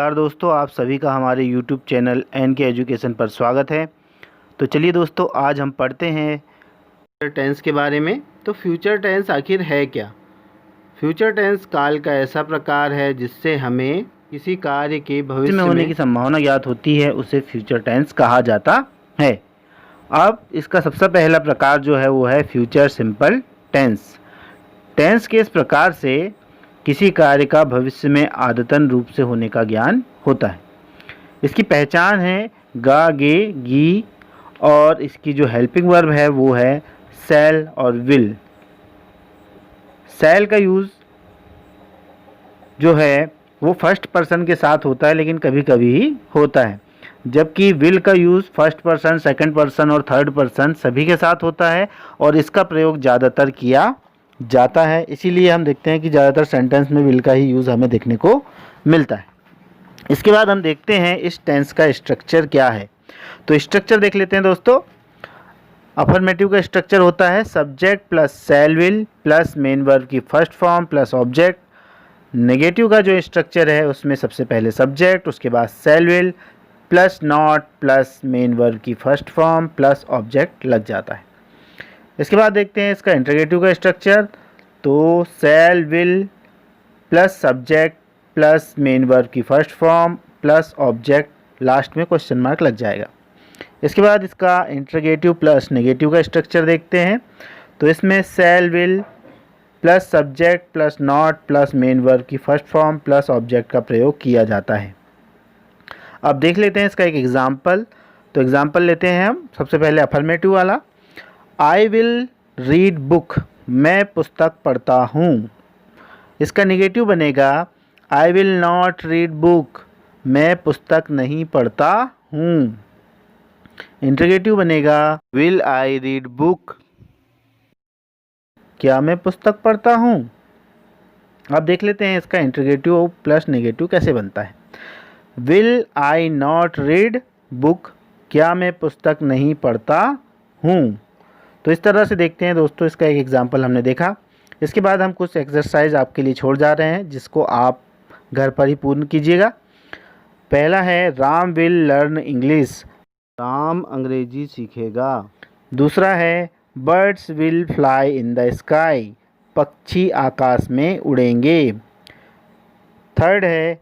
नमस्कार दोस्तों, आप सभी का हमारे YouTube चैनल NK एजुकेशन पर स्वागत है। तो चलिए दोस्तों, आज हम पढ़ते हैं फ्यूचर टेंस के बारे में। तो फ्यूचर टेंस आखिर है क्या? फ्यूचर टेंस काल का ऐसा प्रकार है जिससे हमें किसी कार्य के भविष्य में होने की संभावना ज्ञात होती है, उसे फ्यूचर टेंस कहा जाता है। अब इसका सबसे पहला प्रकार जो है वो है फ्यूचर सिंपल टेंस। टेंस के इस प्रकार से किसी कार्य का भविष्य में आदतन रूप से होने का ज्ञान होता है। इसकी पहचान है गा, गे, गी, और इसकी जो हेल्पिंग वर्ब है वो है शैल और विल। शैल का यूज़ जो है वो फर्स्ट पर्सन के साथ होता है, लेकिन कभी कभी ही होता है, जबकि विल का use first person, second person और थर्ड पर्सन सभी के साथ होता है और इसका प्रयोग ज़्यादातर किया जाता है। इसीलिए हम देखते हैं कि ज़्यादातर सेंटेंस में विल का ही यूज़ हमें देखने को मिलता है। इसके बाद हम देखते हैं इस टेंस का स्ट्रक्चर क्या है। तो स्ट्रक्चर देख लेते हैं दोस्तों। अफर्मेटिव का स्ट्रक्चर होता है subject plus shall will plus main verb की first form plus object. Negative का जो स्ट्रक्चर है उसमें सबसे पहले सब्जेक्ट, उसके बाद शैल will plus not plus main verb की फर्स्ट फॉर्म प्लस ऑब्जेक्ट लग जाता है। इसके बाद देखते हैं इसका इंटरोगेटिव का स्ट्रक्चर। तो shall will plus subject plus main verb की first form plus object, last में क्वेश्चन मार्क लग जाएगा। इसके बाद इसका इंटरोगेटिव प्लस नेगेटिव का स्ट्रक्चर देखते हैं। तो इसमें shall will plus subject plus not plus main verb की फर्स्ट फॉर्म प्लस ऑब्जेक्ट का प्रयोग किया जाता है। अब देख लेते हैं इसका एक एग्जाम्पल। तो एग्जाम्पल लेते हैं हम सबसे पहले अफर्मेटिव वाला। आई विल रीड बुक, मैं पुस्तक पढ़ता हूँ। इसका नेगेटिव बनेगा आई विल नॉट रीड बुक, मैं पुस्तक नहीं पढ़ता हूँ। इंटरोगेटिव बनेगा विल आई रीड बुक, क्या मैं पुस्तक पढ़ता हूँ। अब देख लेते हैं इसका इंटरोगेटिव प्लस नेगेटिव कैसे बनता है। Will I not read book, क्या मैं पुस्तक नहीं पढ़ता हूँ। तो इस तरह से देखते हैं दोस्तों, इसका एक एग्जाम्पल हमने देखा। इसके बाद हम कुछ एक्सरसाइज आपके लिए छोड़ जा रहे हैं जिसको आप घर पर ही पूर्ण कीजिएगा। पहला है Ram will learn English, Ram अंग्रेजी सीखेगा। दूसरा है birds will fly in the sky, पक्षी आकाश में उड़ेंगे। थर्ड है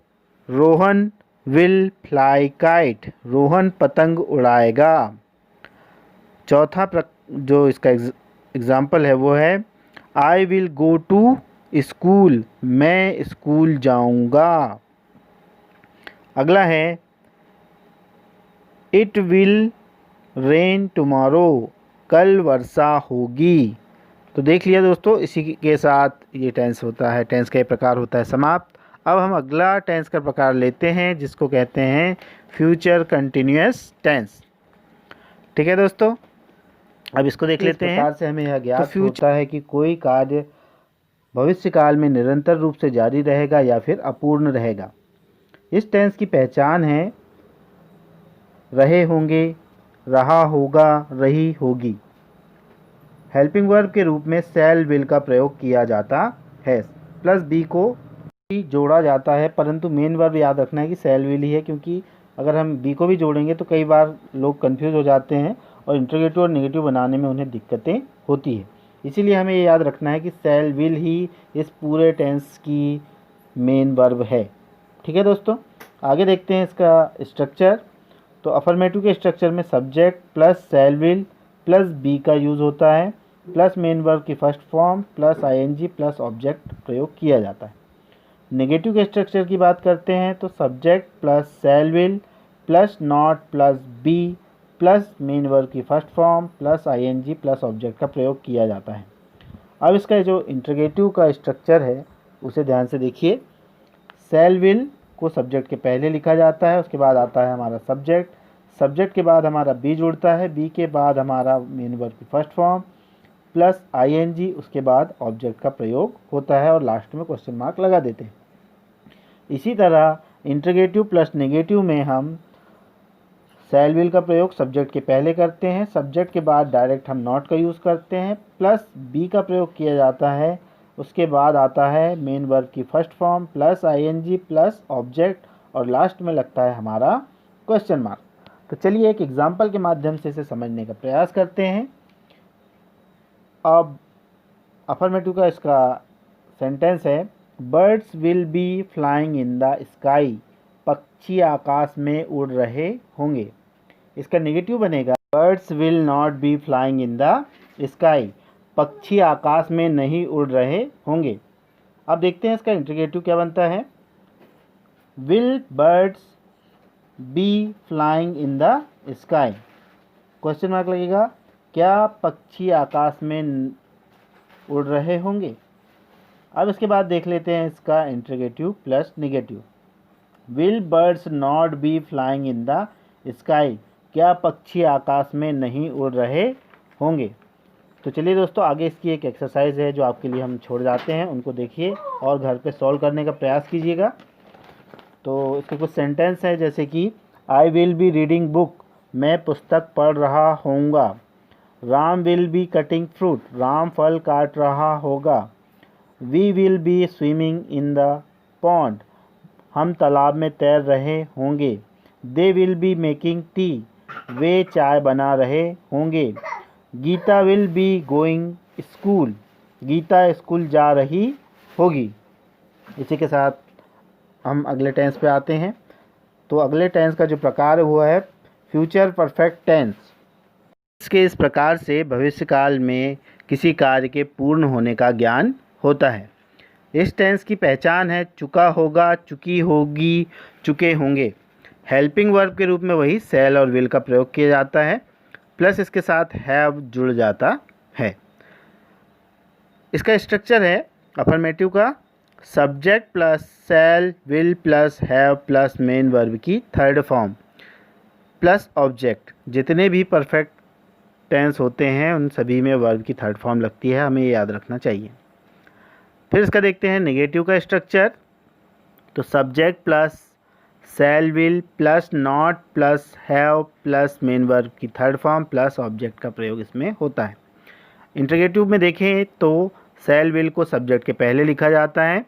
Rohan will fly kite, Rohan पतंग उड़ाएगा। चौथा जो इसका एग्जाम्पल है वो है I will go to school, मैं स्कूल जाऊंगा। अगला है इट विल रेन टुमारो, कल वर्षा होगी। तो देख लिया दोस्तों, इसी के साथ ये टेंस होता है, टेंस का ये प्रकार होता है समाप्त। अब हम अगला टेंस का प्रकार लेते हैं जिसको कहते हैं फ्यूचर कंटिन्यूअस टेंस। ठीक है दोस्तों, अब इसको देख लेते हैं। इस प्रकार से हमें यह ज्ञात होता है कि कोई कार्य भविष्य काल में निरंतर रूप से जारी रहेगा या फिर अपूर्ण रहेगा। इस टेंस की पहचान है रहे होंगे, रहा होगा, रही होगी। हेल्पिंग वर्ब के रूप में शैल विल का प्रयोग किया जाता है। प्लस बी को भी जोड़ा जाता है, परंतु मेन वर्ब याद रखना है कि शैल विल ही है, क्योंकि अगर हम बी को भी जोड़ेंगे तो कई बार लोग कंफ्यूज हो जाते हैं और इंटरोगेटिव और नेगेटिव बनाने में उन्हें दिक्कतें होती है। इसीलिए हमें ये याद रखना है कि शैल विल ही इस पूरे टेंस की मेन वर्ब है। ठीक है दोस्तों, आगे देखते हैं इसका स्ट्रक्चर। तो अफर्मेटिव के स्ट्रक्चर में subject plus shall will plus be का यूज़ होता है, प्लस मेन वर्ब की first form plus ING plus object प्रयोग किया जाता है। नेगेटिव के स्ट्रक्चर की बात करते हैं तो subject plus shall will plus not plus be plus main verb की first form plus ING plus object का प्रयोग किया जाता है। अब इसका जो इंटरोगेटिव का स्ट्रक्चर है उसे ध्यान से देखिए। शैल विल को सब्जेक्ट के पहले लिखा जाता है, उसके बाद आता है हमारा सब्जेक्ट, सब्जेक्ट के बाद हमारा बी जुड़ता है, बी के बाद हमारा मेन वर्ब की फर्स्ट फॉर्म प्लस आईएनजी, उसके बाद ऑब्जेक्ट का प्रयोग होता है और लास्ट में क्वेश्चन मार्क लगा देते हैं। इसी तरह इंटरोगेटिव प्लस नेगेटिव में हम शैल विल का प्रयोग सब्जेक्ट के पहले करते हैं, सब्जेक्ट के बाद डायरेक्ट हम नॉट का यूज़ करते हैं, प्लस बी का प्रयोग किया जाता है, उसके बाद आता है मेन वर्ब की first form plus ING plus object और लास्ट में लगता है हमारा क्वेश्चन मार्क। तो चलिए एक एग्जाम्पल के माध्यम से इसे समझने का प्रयास करते हैं। अब अफर्मेटिव का इसका सेंटेंस है, birds will be flying in the sky, पक्षी आकाश में उड़ रहे होंगे। इसका नेगेटिव बनेगा, birds will not be flying in the sky, पक्षी आकाश में नहीं उड़ रहे होंगे। अब देखते हैं इसका इंटीग्रेटिव क्या बनता है, will birds be flying in the sky, question mark लगेगा, क्या पक्षी आकाश में उड़ रहे होंगे। अब इसके बाद देख लेते हैं इसका integrative plus negative, will birds not be flying in the sky, क्या पक्षी आकाश में नहीं उड़ रहे होंगे। तो चलिए दोस्तों आगे इसकी एक एक्सरसाइज है जो आपके लिए हम छोड़ जाते हैं, उनको देखिए और घर पे सॉल्व करने का प्रयास कीजिएगा। तो इसके कुछ सेंटेंस है जैसे कि I will be reading book, मैं पुस्तक पढ़ रहा होऊंगा। Ram will be cutting fruit, Ram फल काट रहा होगा। We will be swimming in the pond, हम तालाब में तैर रहे होंगे। They will be making tea, वे चाय बना रहे होंगे। Geeta will be going school, Geeta school जा रही होगी। इसी के साथ हम अगले टेंस पे आते हैं। तो अगले टेंस का जो प्रकार है वो है फ्यूचर परफेक्ट टेंस। इसके इस प्रकार से भविष्यकाल में किसी कार्य के पूर्ण होने का ज्ञान होता है। इस टेंस की पहचान है चुका होगा, चुकी होगी, चुके होंगे। हेल्पिंग वर्ब के रूप में वही सेल और विल का प्रयोग किया जाता है, प्लस इसके साथ हैव जुड़ जाता है। इसका स्ट्रक्चर है अफर्मेटिव का subject plus shall will plus have plus main verb की थर्ड फॉर्म प्लस ऑब्जेक्ट। जितने भी परफेक्ट टेंस होते हैं उन सभी में वर्ब की थर्ड फॉर्म लगती है, हमें ये याद रखना चाहिए। फिर इसका देखते हैं नेगेटिव का स्ट्रक्चर। तो subject plus shall will plus not plus have plus main verb की थर्ड फॉर्म प्लस ऑब्जेक्ट का प्रयोग इसमें होता है। इंटीग्रेटिव में देखें तो सेल विल को सब्जेक्ट के पहले लिखा जाता है,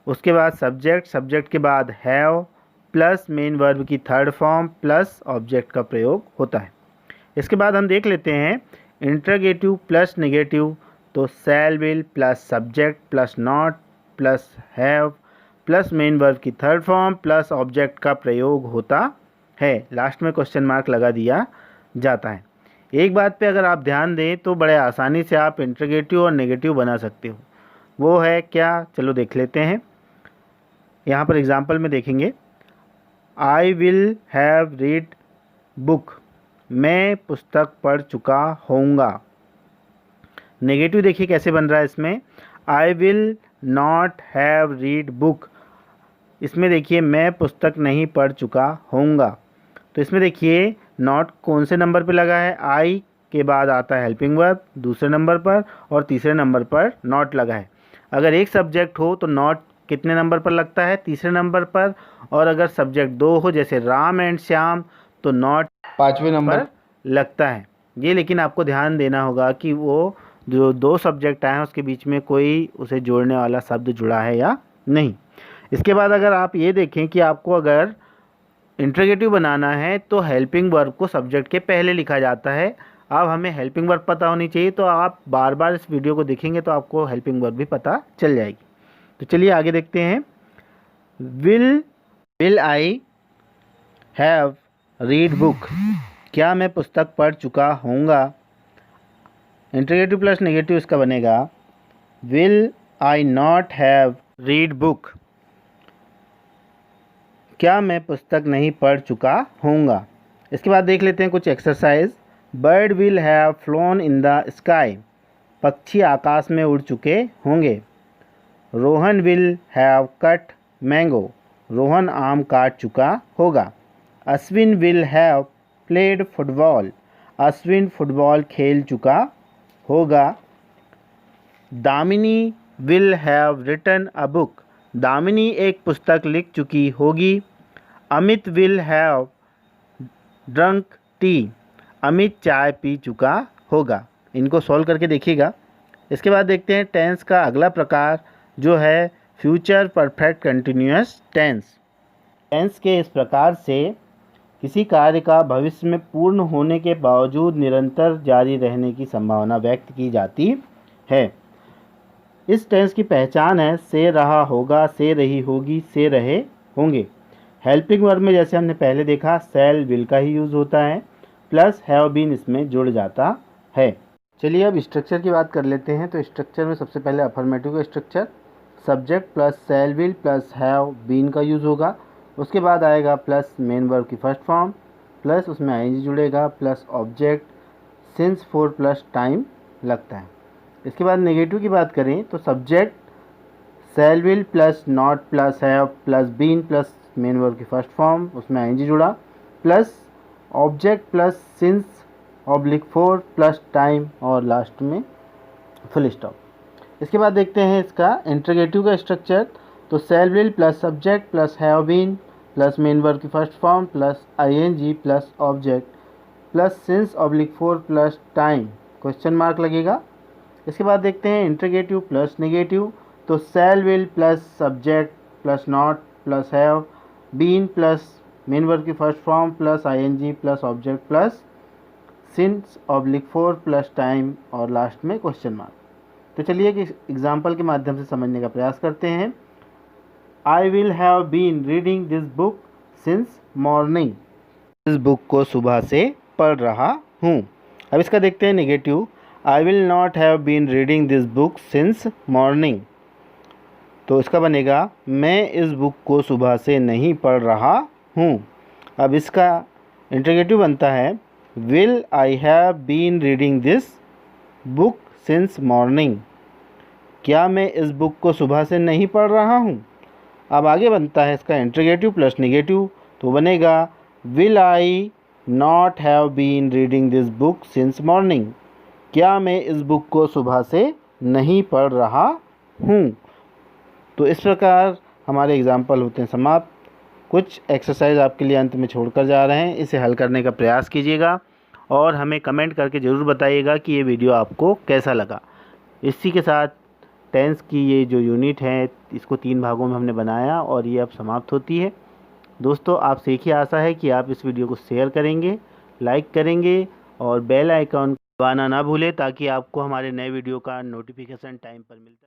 उसके बाद सब्जेक्ट, सब्जेक्ट के बाद हैव प्लस मेन वर्ब की थर्ड फॉर्म प्लस ऑब्जेक्ट का प्रयोग होता है। इसके बाद हम देख लेते हैं इंटीग्रेटिव प्लस नेगेटिव। तो सेल will plus subject plus not plus have plus main verb की थर्ड फॉर्म प्लस ऑब्जेक्ट का प्रयोग होता है। लास्ट में क्वेश्चन मार्क लगा दिया जाता है। एक बात पे अगर आप ध्यान दें तो बड़े आसानी से आप इंटीग्रेटिव और नेगेटिव बना सकते हो, वो है क्या, चलो देख लेते हैं। यहाँ पर एग्जाम्पल में देखेंगे, आई विल हैव रीड बुक, मैं पुस्तक पढ़ चुका होऊंगा। नेगेटिव देखिए कैसे बन रहा है इसमें, आई will not have read book, इसमें देखिए मैं पुस्तक नहीं पढ़ चुका होऊंगा। तो इसमें देखिए नॉट कौन से नंबर पे लगा है, आई के बाद आता है हेल्पिंग वर्ब दूसरे नंबर पर और तीसरे नंबर पर नॉट लगा है। अगर एक सब्जेक्ट हो तो नॉट कितने नंबर पर लगता है, तीसरे नंबर पर, और अगर सब्जेक्ट दो हो जैसे राम एंड श्याम तो नॉट पाँचवें नंबर पर लगता है। ये लेकिन आपको ध्यान देना होगा कि वो जो दो सब्जेक्ट आए हैं उसके बीच में कोई उसे जोड़ने वाला शब्द जुड़ा है या नहीं। इसके बाद अगर आप ये देखें कि आपको अगर इंटीग्रेटिव बनाना है तो हेल्पिंग वर्ब को सब्जेक्ट के पहले लिखा जाता है। अब हमें हेल्पिंग वर्ब पता होनी चाहिए, तो आप बार बार इस वीडियो को देखेंगे तो आपको हेल्पिंग वर्ब भी पता चल जाएगी। तो चलिए आगे देखते हैं। Will I have read book, क्या मैं पुस्तक पढ़ चुका होऊंगा। इंटीग्रेटिव प्लस नेगेटिव इसका बनेगा will I not have read book, क्या मैं पुस्तक नहीं पढ़ चुका होऊंगा। इसके बाद देख लेते हैं कुछ exercise. Bird will have flown in the sky, पक्षी आकाश में उड़ चुके होंगे। Rohan will have cut mango, Rohan आम काट चुका होगा। Ashwin will have played football, Ashwin football खेल चुका होगा। Damini will have written a book, Damini एक पुस्तक लिख चुकी होगी। Amit will have drunk tea, Amit चाय पी चुका होगा। इनको सॉल्व करके देखिएगा। इसके बाद देखते हैं टेंस का अगला प्रकार जो है future perfect continuous tense. Tense के इस प्रकार से किसी कार्य का भविष्य में पूर्ण होने के बावजूद निरंतर जारी रहने की संभावना व्यक्त की जाती है। इस टेंस की पहचान है से रहा होगा, से रही होगी, से रहे होंगे। हेल्पिंग वर्ब में जैसे हमने पहले देखा शैल विल का ही यूज़ होता है, प्लस हैव बीन इसमें जुड़ जाता है। चलिए अब स्ट्रक्चर की बात कर लेते हैं। तो स्ट्रक्चर में सबसे पहले अफर्मेटिव का structure, subject plus shall will plus have been का यूज़ होगा। उसके बाद आएगा प्लस मेन वर्ब की फर्स्ट फॉर्म, प्लस उसमें आईएनजी जुड़ेगा, plus object since for plus time लगता है। इसके बाद नेगेटिव की बात करें तो subject shall will plus not plus have plus been plus main verb की फर्स्ट फॉर्म, उसमें आईएनजी जुड़ा, plus object plus since oblique for plus time और लास्ट में फुल स्टॉप। इसके बाद देखते हैं इसका इंटरोगेटिव का स्ट्रक्चर। तो shall will plus subject plus have been plus main verb की first form plus ING plus object plus since oblique for plus time question mark लगेगा। इसके बाद देखते हैं इंटरोगेटिव प्लस नेगेटिव। तो shall will plus subject plus not plus have been plus main verb की first form plus ING plus object plus since oblique for plus time और last में question mark. तो चलिए कि एग्जाम्पल के माध्यम से समझने का प्रयास करते हैं। I will have been reading this book since morning. इस बुक को सुबह से पढ़ रहा हूँ। अब इसका देखते हैं negative. I will not have been reading this book since morning. तो इसका बनेगा मैं इस बुक को सुबह से नहीं पढ़ रहा हूँ। अब इसका इंटरोगेटिव बनता है will I have been reading this book since morning. क्या मैं इस बुक को सुबह से नहीं पढ़ रहा हूँ। अब आगे बनता है इसका इंटरोगेटिव प्लस नेगेटिव। तो बनेगा will I not have been reading this book since morning. क्या मैं इस बुक को सुबह से नहीं पढ़ रहा हूँ। तो इस प्रकार हमारे एग्जाम्पल होते हैं समाप्त। कुछ एक्सरसाइज आपके लिए अंत में छोड़कर जा रहे हैं, इसे हल करने का प्रयास कीजिएगा और हमें कमेंट करके ज़रूर बताइएगा कि ये वीडियो आपको कैसा लगा। इसी के साथ टेंस की ये जो यूनिट है इसको 3 भागों में हमने बनाया और ये अब समाप्त होती है। दोस्तों आपसे एक ही आशा है कि आप इस वीडियो को शेयर करेंगे, लाइक करेंगे और बेल आइकॉन दबाना ना भूलें ताकि आपको हमारे नए वीडियो का नोटिफिकेशन टाइम पर मिलता है।